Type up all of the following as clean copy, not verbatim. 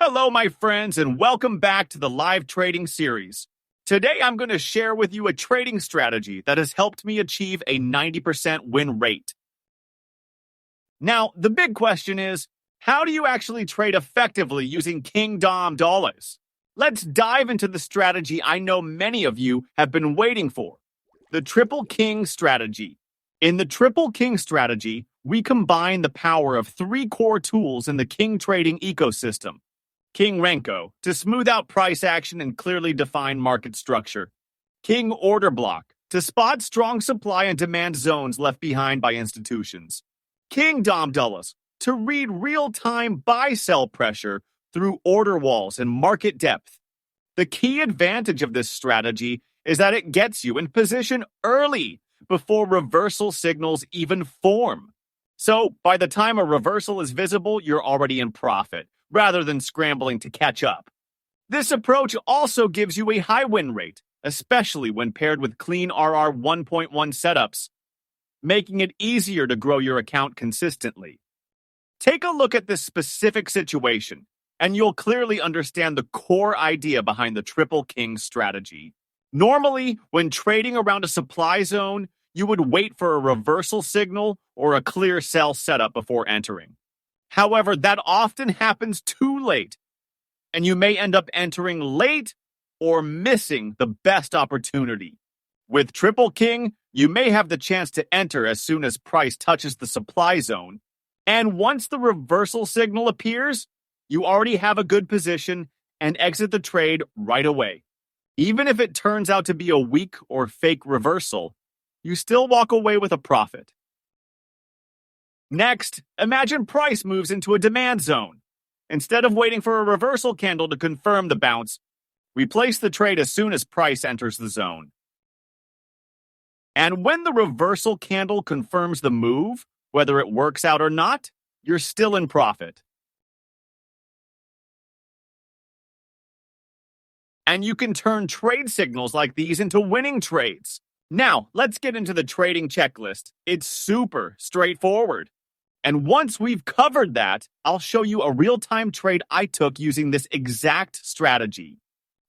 Hello, my friends, and welcome back to the live trading series. Today, I'm going to share with you a trading strategy that has helped me achieve a 90% win rate. Now, the big question is, how do you actually trade effectively using Kingdom dollars? Let's dive into the strategy I know many of you have been waiting for, the Triple King strategy. In the Triple King strategy, we combine the power of three core tools in the King trading ecosystem. King Renko, to smooth out price action and clearly define market structure. King Order Block, to spot strong supply and demand zones left behind by institutions. King Dom Dollars, to read real-time buy-sell pressure through order walls and market depth. The key advantage of this strategy is that it gets you in position early before reversal signals even form. So, by the time a reversal is visible, you're already in profit, rather than scrambling to catch up. This approach also gives you a high win rate, especially when paired with clean RR 1.1 setups, making it easier to grow your account consistently. Take a look at this specific situation, and you'll clearly understand the core idea behind the Triple King strategy. Normally, when trading around a supply zone, you would wait for a reversal signal or a clear sell setup before entering. However, that often happens too late, and you may end up entering late or missing the best opportunity. With Triple King, you may have the chance to enter as soon as price touches the supply zone, and once the reversal signal appears, you already have a good position and exit the trade right away. Even if it turns out to be a weak or fake reversal, you still walk away with a profit. Next, imagine price moves into a demand zone. Instead of waiting for a reversal candle to confirm the bounce, we place the trade as soon as price enters the zone. And when the reversal candle confirms the move, whether it works out or not, you're still in profit. And you can turn trade signals like these into winning trades. Now, let's get into the trading checklist. It's super straightforward. And once we've covered that, I'll show you a real-time trade I took using this exact strategy.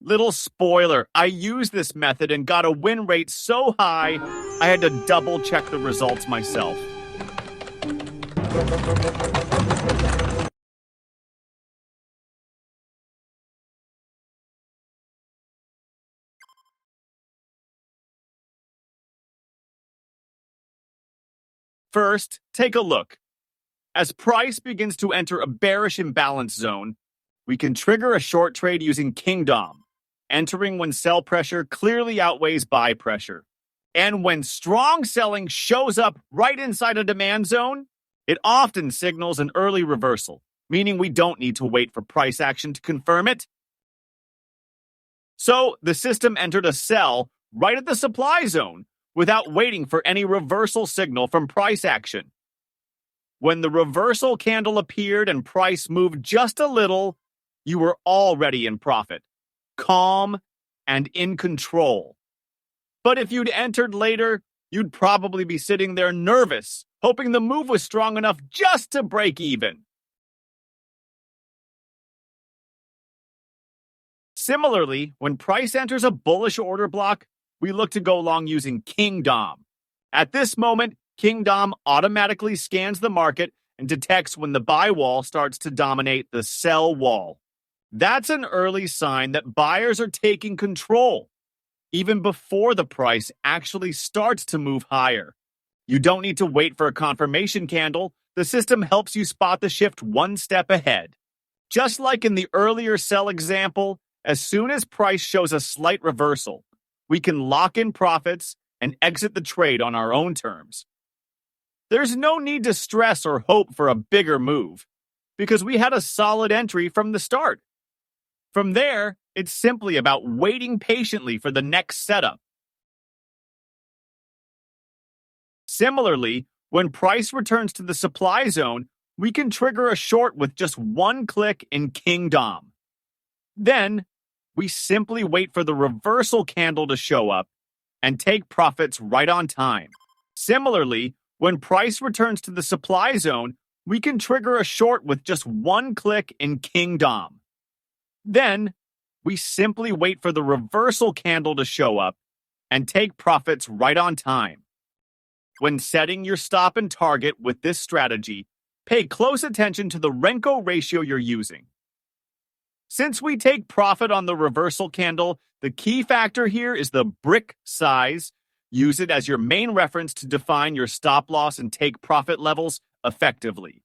Little spoiler, I used this method and got a win rate so high, I had to double-check the results myself. First, take a look. As price begins to enter a bearish imbalance zone, we can trigger a short trade using Kingdom, entering when sell pressure clearly outweighs buy pressure. And when strong selling shows up right inside a demand zone, it often signals an early reversal, meaning we don't need to wait for price action to confirm it. So the system entered a sell right at the supply zone without waiting for any reversal signal from price action. When the reversal candle appeared and price moved just a little, you were already in profit, calm and in control. But if you'd entered later, you'd probably be sitting there nervous, hoping the move was strong enough just to break even. Similarly, when price enters a bullish order block, we look to go long using Kingdom. At this moment, Kingdom automatically scans the market and detects when the buy wall starts to dominate the sell wall. That's an early sign that buyers are taking control, even before the price actually starts to move higher. You don't need to wait for a confirmation candle. The system helps you spot the shift one step ahead. Just like in the earlier sell example, as soon as price shows a slight reversal, we can lock in profits and exit the trade on our own terms. There's no need to stress or hope for a bigger move, because we had a solid entry from the start. From there, it's simply about waiting patiently for the next setup. Similarly, when price returns to the supply zone, we can trigger a short with just one click in Kingdom. Then, we simply wait for the reversal candle to show up and take profits right on time. Similarly, when price returns to the supply zone, we can trigger a short with just one click in Kingdom. Then, we simply wait for the reversal candle to show up and take profits right on time. When setting your stop and target with this strategy, pay close attention to the Renko ratio you're using. Since we take profit on the reversal candle, the key factor here is the brick size. Use it as your main reference to define your stop loss and take profit levels effectively.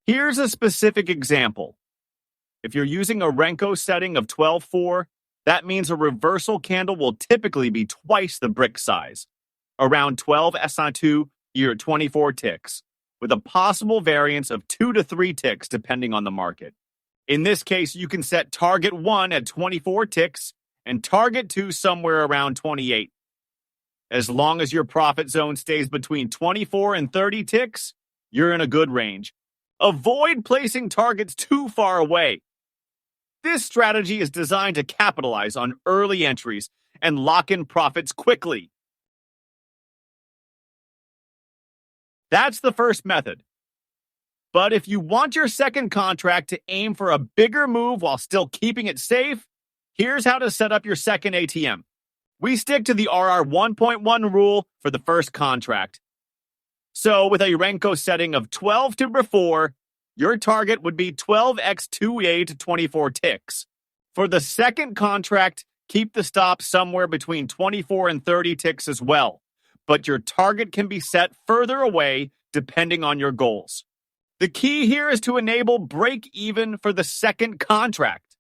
Here's a specific example. If you're using a Renko setting of 12.4, that means a reversal candle will typically be twice the brick size, around 12 SI2 or 24 ticks, with a possible variance of 2 to 3 ticks depending on the market. In this case, you can set target 1 at 24 ticks and target 2 somewhere around 28. As long as your profit zone stays between 24 and 30 ticks, you're in a good range. Avoid placing targets too far away. This strategy is designed to capitalize on early entries and lock in profits quickly. That's the first method. But if you want your second contract to aim for a bigger move while still keeping it safe, here's how to set up your second ATM. We stick to the RR 1.1 rule for the first contract. So with a Renko setting of 12 to before, your target would be 12x2A to 24 ticks. For the second contract, keep the stop somewhere between 24 and 30 ticks as well, but your target can be set further away depending on your goals. The key here is to enable break even for the second contract.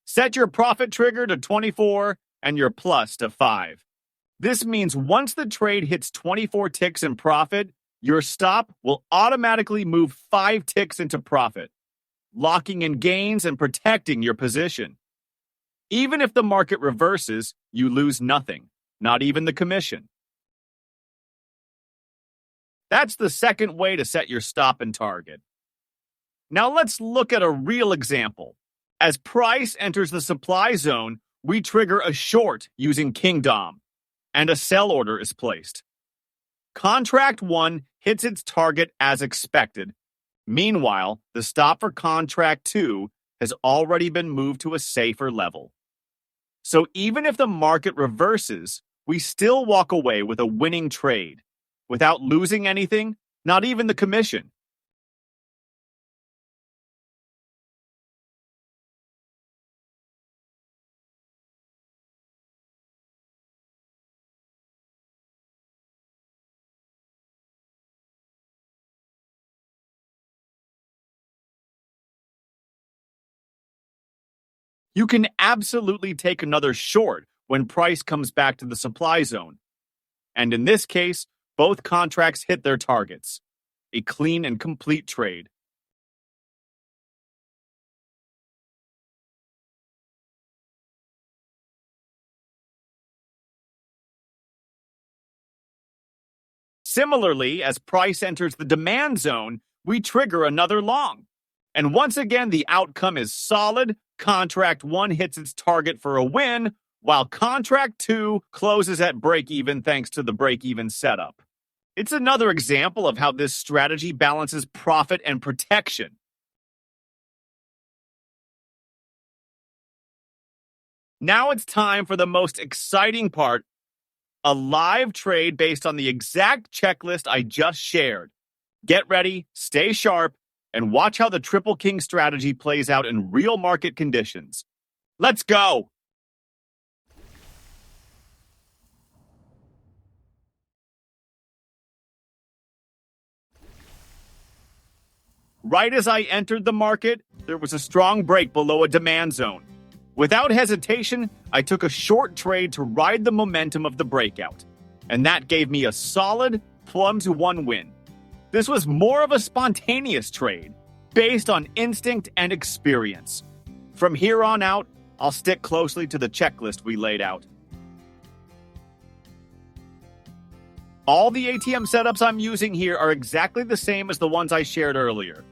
Set your profit trigger to 24 and your plus to 5. This means once the trade hits 24 ticks in profit, your stop will automatically move 5 ticks into profit, locking in gains and protecting your position. Even if the market reverses, you lose nothing, not even the commission. That's the second way to set your stop and target. Now let's look at a real example. As price enters the supply zone, we trigger a short using Kingdom, and a sell order is placed. Contract 1 hits its target as expected. Meanwhile, the stop for contract 2 has already been moved to a safer level. So even if the market reverses, we still walk away with a winning trade, without losing anything, not even the commission. You can absolutely take another short when price comes back to the supply zone. And in this case, both contracts hit their targets. A clean and complete trade. Similarly, as price enters the demand zone, we trigger another long. And once again, the outcome is solid. Contract 1 hits its target for a win, while contract 2 closes at break-even thanks to the break-even setup. It's another example of how this strategy balances profit and protection. Now it's time for the most exciting part, a live trade based on the exact checklist I just shared. Get ready, stay sharp, and watch how the Triple King strategy plays out in real market conditions. Let's go! Right as I entered the market, there was a strong break below a demand zone. Without hesitation, I took a short trade to ride the momentum of the breakout, and that gave me a solid plum to 1 win. This was more of a spontaneous trade, based on instinct and experience. From here on out, I'll stick closely to the checklist we laid out. All the ATM setups I'm using here are exactly the same as the ones I shared earlier.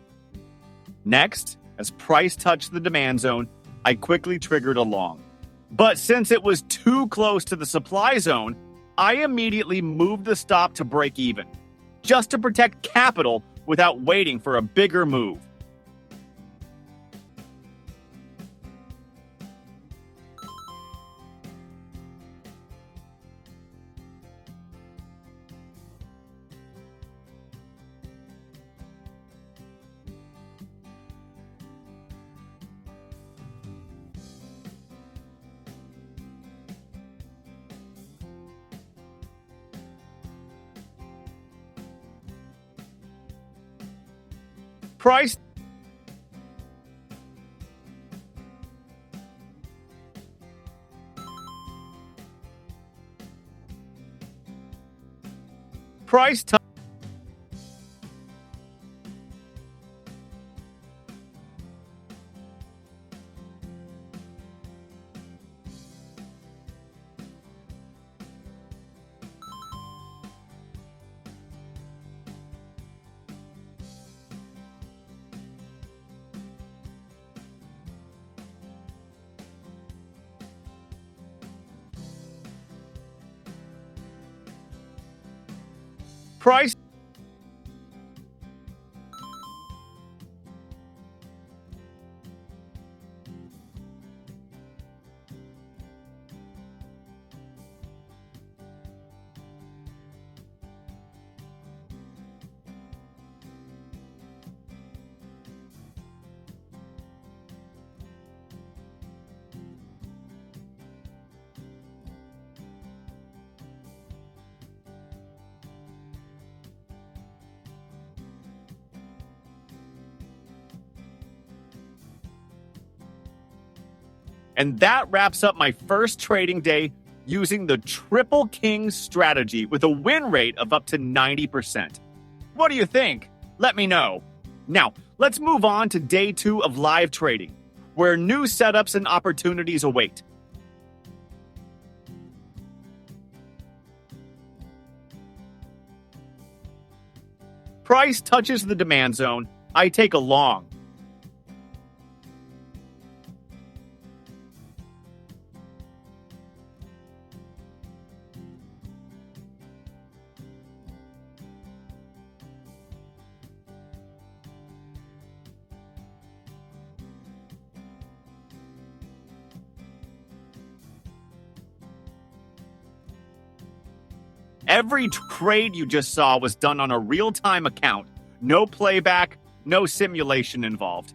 Next, as price touched the demand zone, I quickly triggered a long. But since it was too close to the supply zone, I immediately moved the stop to break even, just to protect capital without waiting for a bigger move. Price price t- price And that wraps up my first trading day using the Triple King strategy with a win rate of up to 90%. What do you think? Let me know. Now, let's move on to day 2 of live trading, where new setups and opportunities await. Price touches the demand zone. I take a long. Every trade you just saw was done on a real-time account. No playback, no simulation involved.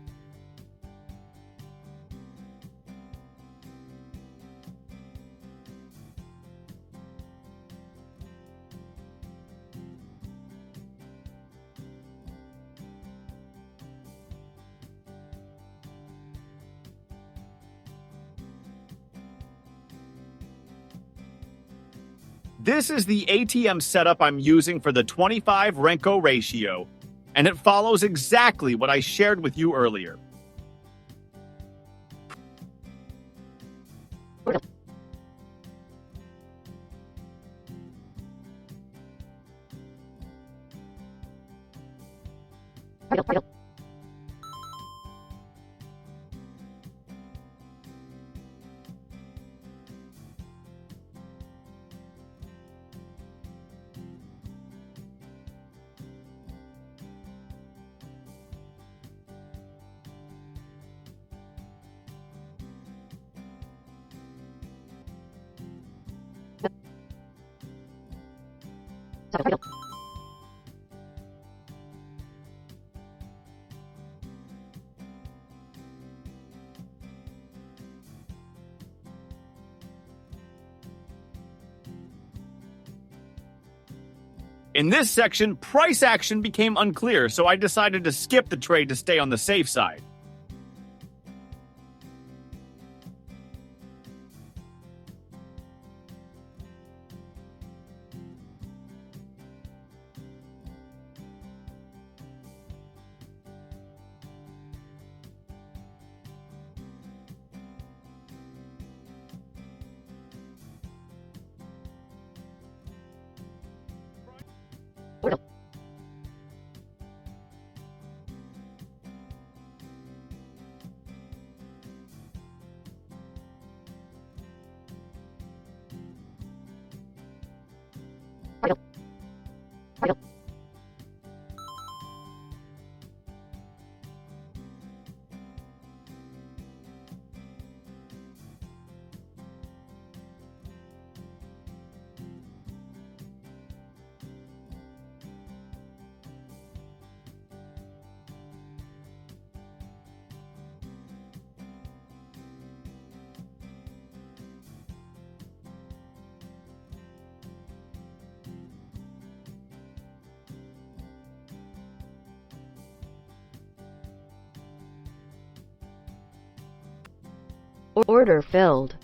This is the ATM setup I'm using for the 25 Renko ratio, and it follows exactly what I shared with you earlier. In this section, price action became unclear, so I decided to skip the trade to stay on the safe side. Order filled.